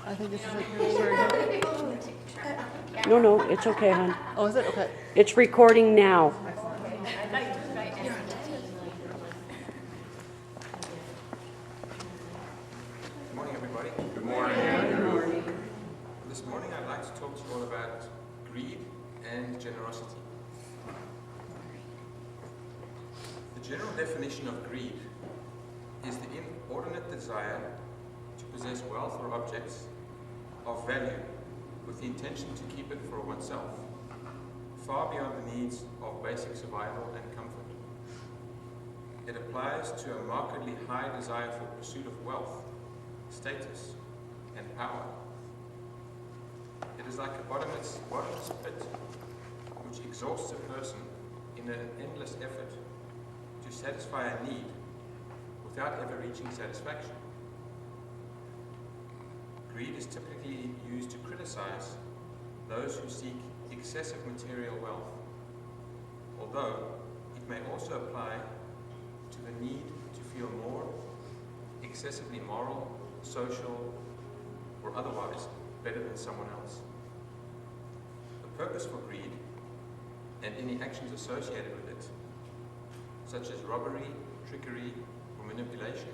I think this is like your story. No, it's okay, hon. Oh, is it? Okay. It's recording now. Good morning, everybody. Good morning. This morning I'd like to talk to you all about greed and generosity. The general definition of greed is the inordinate desire to possess wealth or objects of value with the intention to keep it for oneself, far beyond the needs of basic survival and comfort. It applies to a markedly high desire for pursuit of wealth, status, and power. It is like a bottomless pit which exhausts a person in an endless effort to satisfy a need without ever reaching satisfaction. Greed is typically used to criticize those who seek excessive material wealth, although it may also apply to the need to feel more excessively moral, social, or otherwise better than someone else. The purpose for greed and any actions associated with it, such as robbery, trickery, or manipulation,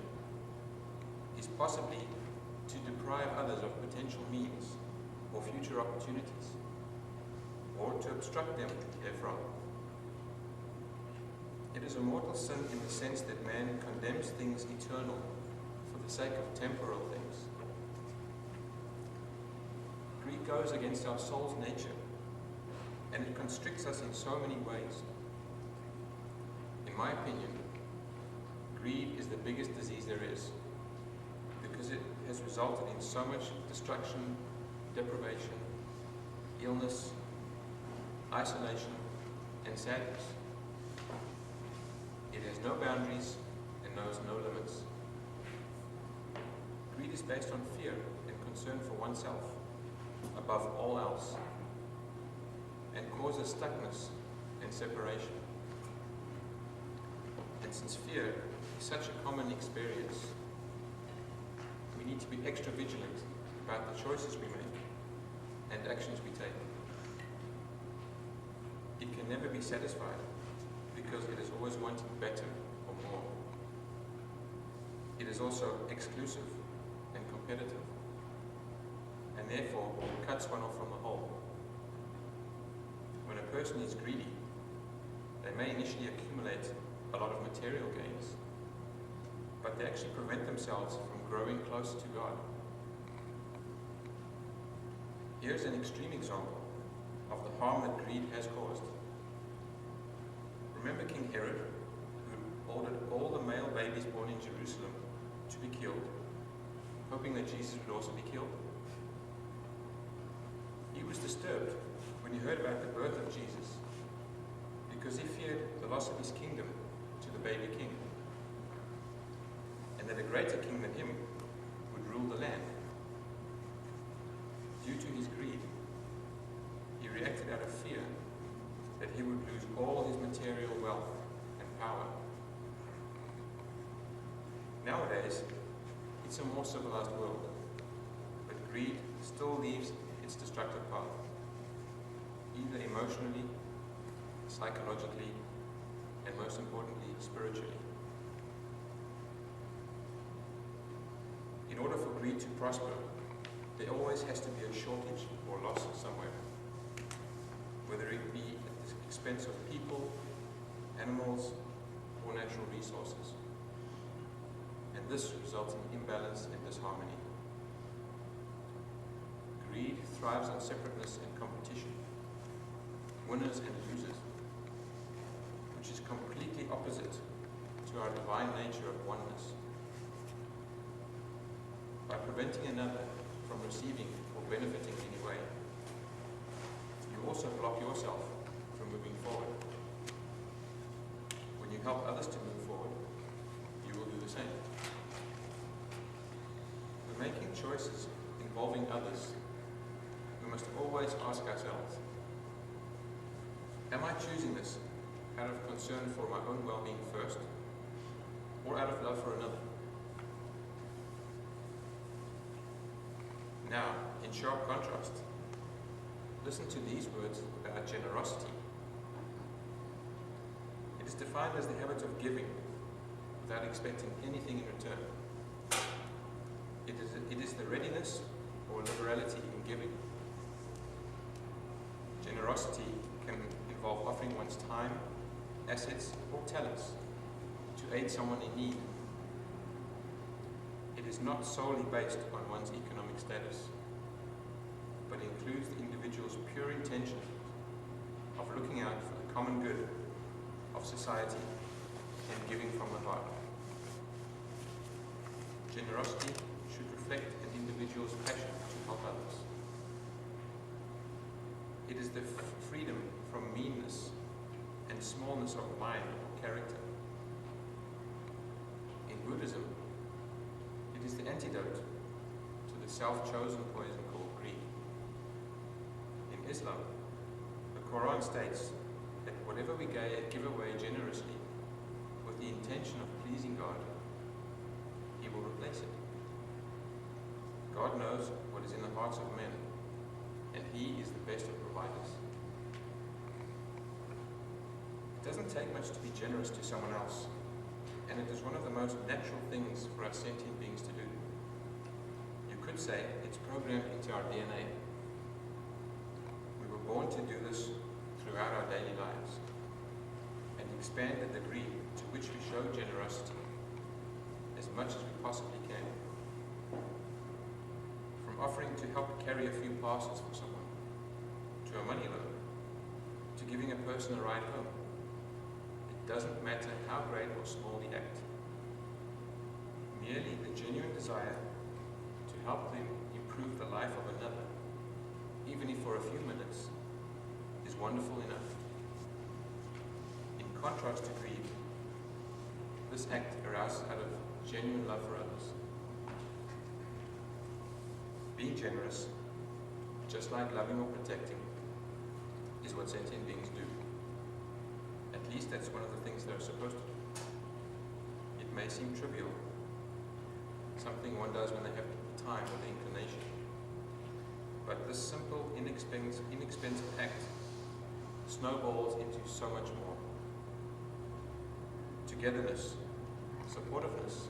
is possibly to deprive others of potential means or future opportunities, or to obstruct them therefrom. It is a mortal sin in the sense that man condemns things eternal for the sake of temporal things. Greed goes against our soul's nature, and it constricts us in so many ways. In my opinion, greed is the biggest disease there is, because it has resulted in so much destruction, deprivation, illness, isolation, and sadness. It has no boundaries and knows no limits. Greed is based on fear and concern for oneself above all else, and causes stuckness and separation. And since fear is such a common experience, we need to be extra vigilant about the choices we make and actions we take. It can never be satisfied because it is always wanting better or more. It is also exclusive and competitive, and therefore cuts one off from the whole. When a person is greedy, they may initially accumulate a lot of material gains, but they actually prevent themselves from growing closer to God. Here's an extreme example of the harm that greed has caused. Remember King Herod, who ordered all the male babies born in Jerusalem to be killed, hoping that Jesus would also be killed? He was disturbed when he heard about the birth of Jesus, because he feared the loss of his kingdom to the baby king, and that a greater king than him would rule the land. Due to his greed, he reacted out of fear that he would lose all his material wealth and power. Nowadays, it's a more civilized world, but greed still leaves its destructive path, either emotionally, psychologically, and most importantly, spiritually. In order for greed to prosper, there always has to be a shortage or loss somewhere, whether it be at the expense of people, animals, or natural resources. And this results in imbalance and disharmony. Greed thrives on separateness and competition, winners and losers, which is completely opposite to our divine nature of oneness. By preventing another from receiving or benefiting in any way, you also block yourself from moving forward. When you help others to move forward, you will do the same. When making choices involving others, we must always ask ourselves, am I choosing this out of concern for my own well-being first, or out of love for another? Now, in sharp contrast, listen to these words about generosity. It is defined as the habit of giving without expecting anything in return. It is the readiness or liberality in giving. Generosity can involve offering one's time, assets, or talents to aid someone in need. It is not solely based on one's economic status, but includes the individual's pure intention of looking out for the common good of society and giving from the heart. Generosity should reflect an individual's passion to help others. It is the freedom from meanness and smallness of mind or character. In Buddhism, it is the antidote to the self-chosen poison called greed. In Islam, the Quran states that whatever we give away generously with the intention of pleasing God, He will replace it. God knows what is in the hearts of men, and He is the best of providers. It doesn't take much to be generous to someone else, and it is one of the most natural things for us sentient beings to do. You could say it's programmed into our DNA. We were born to do this throughout our daily lives, and expand the degree to which we show generosity as much as we possibly can. From offering to help carry a few parcels for someone, to a money loan, to giving a person a ride home. It doesn't matter how great or small the act. Merely the genuine desire to help them improve the life of another, even if for a few minutes, is wonderful enough. In contrast to greed, this act arises out of genuine love for others. Being generous, just like loving or protecting, is what sentient beings do. At least that's one of the things they're supposed to do. It may seem trivial, something one does when they have the time or the inclination. But this simple, inexpensive act snowballs into so much more. Togetherness, supportiveness,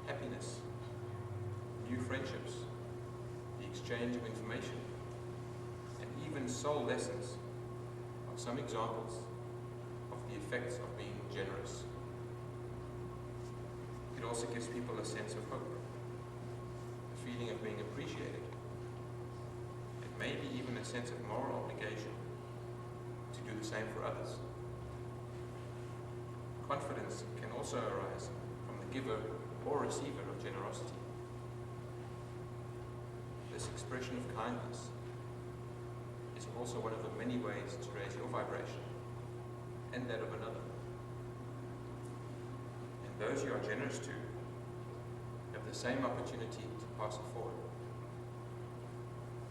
happiness, new friendships, the exchange of information, and even soul lessons are some examples of the effects of being generous. It also gives people a sense of hope, a feeling of being appreciated, and maybe even a sense of moral obligation to do the same for others. Confidence can also arise from the giver or receiver of generosity. This expression of kindness is also one of the many ways to raise your vibration and that of another. And those you are generous to have the same opportunity to pass it forward.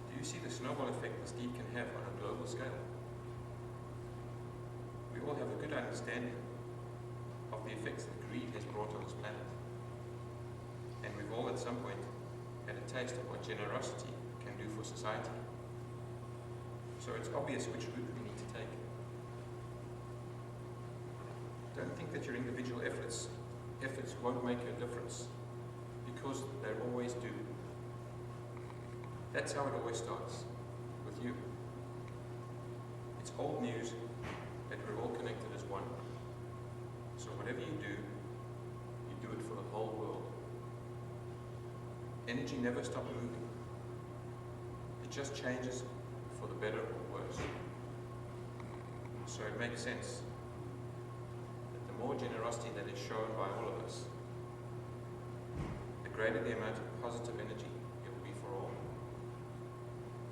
Do you see the snowball effect this deed can have on a global scale? We all have a good understanding of the effects that greed has brought on this planet. And we've all at some point had a taste of what generosity can do for society. So it's obvious which route we need to take. Don't think that your individual efforts won't make a difference, because they always do. That's how it always starts, with you. It's old news that we're all connected as one. So whatever you do it for the whole world. Energy never stops moving. It just changes for the better or worse. So it makes sense that the more generosity that is shown by all of us, the greater the amount of positive energy it will be for all.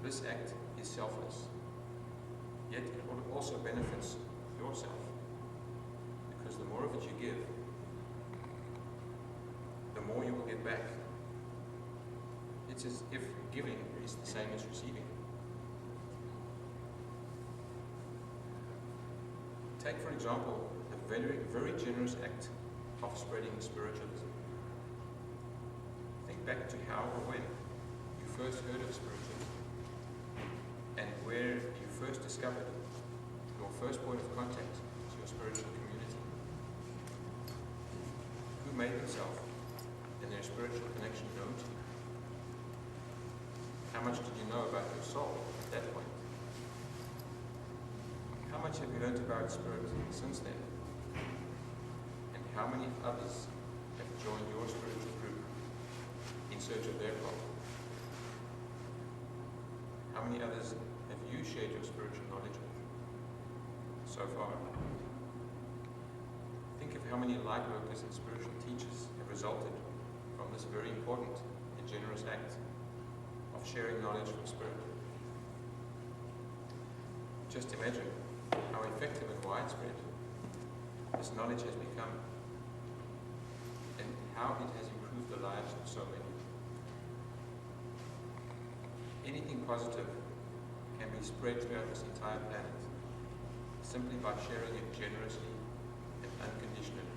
This act is selfless, yet it also benefits yourself, because the more of it you give, the more you will get back. It's as if giving is the same as receiving. Take, for example, the very, very generous act of spreading spiritualism. Think back to how or when you first heard of spiritualism and where you first discovered your first point of contact to your spiritual community. Who made themselves and their spiritual connection known to you? How much did you know about your soul at that point? How much have you learned about spirit since then? And how many others have joined your spiritual group in search of their path? How many others have you shared your spiritual knowledge with so far? Think of how many light workers and spiritual teachers have resulted from this very important and generous act of sharing knowledge from spirit. Just imagine how effective and widespread this knowledge has become and how it has improved the lives of so many. Anything positive can be spread throughout this entire planet simply by sharing it generously and unconditionally.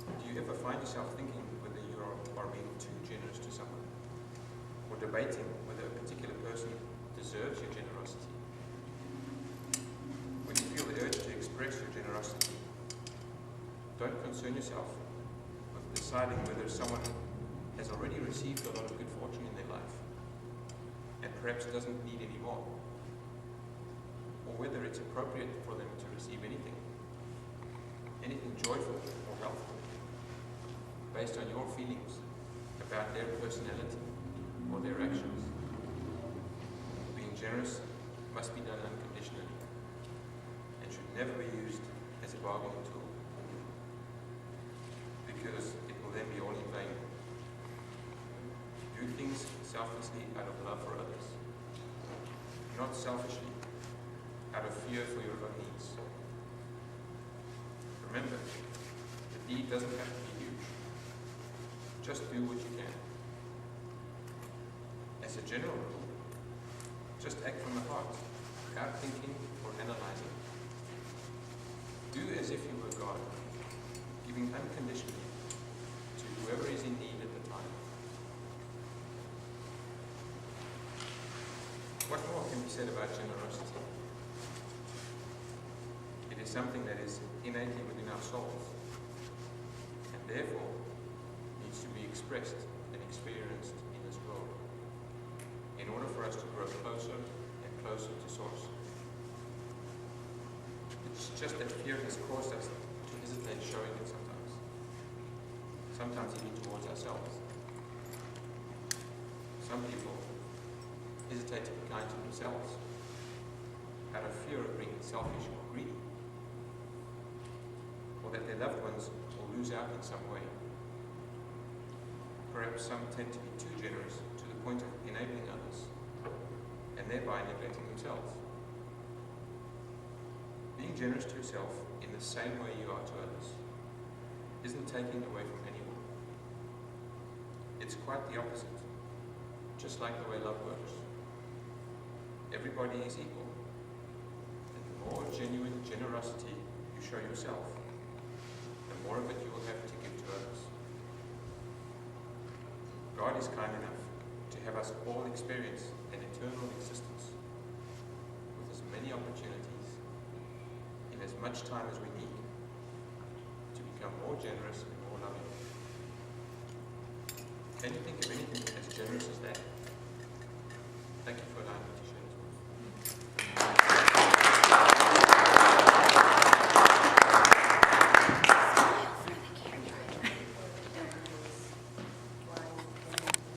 Do you ever find yourself thinking whether you are being too generous to someone, or debating whether a particular person deserves your generosity? When you feel the urge to express your generosity, don't concern yourself with deciding whether someone has already received a lot of good fortune in their life and perhaps doesn't need any more, or whether it's appropriate for them to receive anything joyful or helpful, based on your feelings about their personality or their actions. Being generous must be done unconditionally and should never be used as a bargaining tool, because it will then be all in vain. Do things selflessly out of love for others, not selfishly out of fear for your own needs. Remember, the deed doesn't have to be huge. Just do what you can. As a general rule, just act from the heart, without thinking or analyzing. Do as if you were God, giving unconditionally to whoever is in need at the time. What more can be said about generosity? It is something that is innately within our souls, and therefore needs to be expressed and experienced in this world, in order for us to grow closer and closer to Source. It's just that fear has caused us to hesitate showing it sometimes even towards ourselves. Some people hesitate to be kind to themselves out of fear of being selfish or greedy, or that their loved ones will lose out in some way. Perhaps some tend to be too generous to the point of enabling others, and thereby neglecting themselves. Being generous to yourself in the same way you are to others isn't taking away from anyone. It's quite the opposite, just like the way love works. Everybody is equal, and the more genuine generosity you show yourself, the more of it you will have to give to others. God is kind enough to have us all experience an eternal existence with as many opportunities in as much time as we need to become more generous and more loving. Can you think of anything as generous as that? Thank you for allowing me to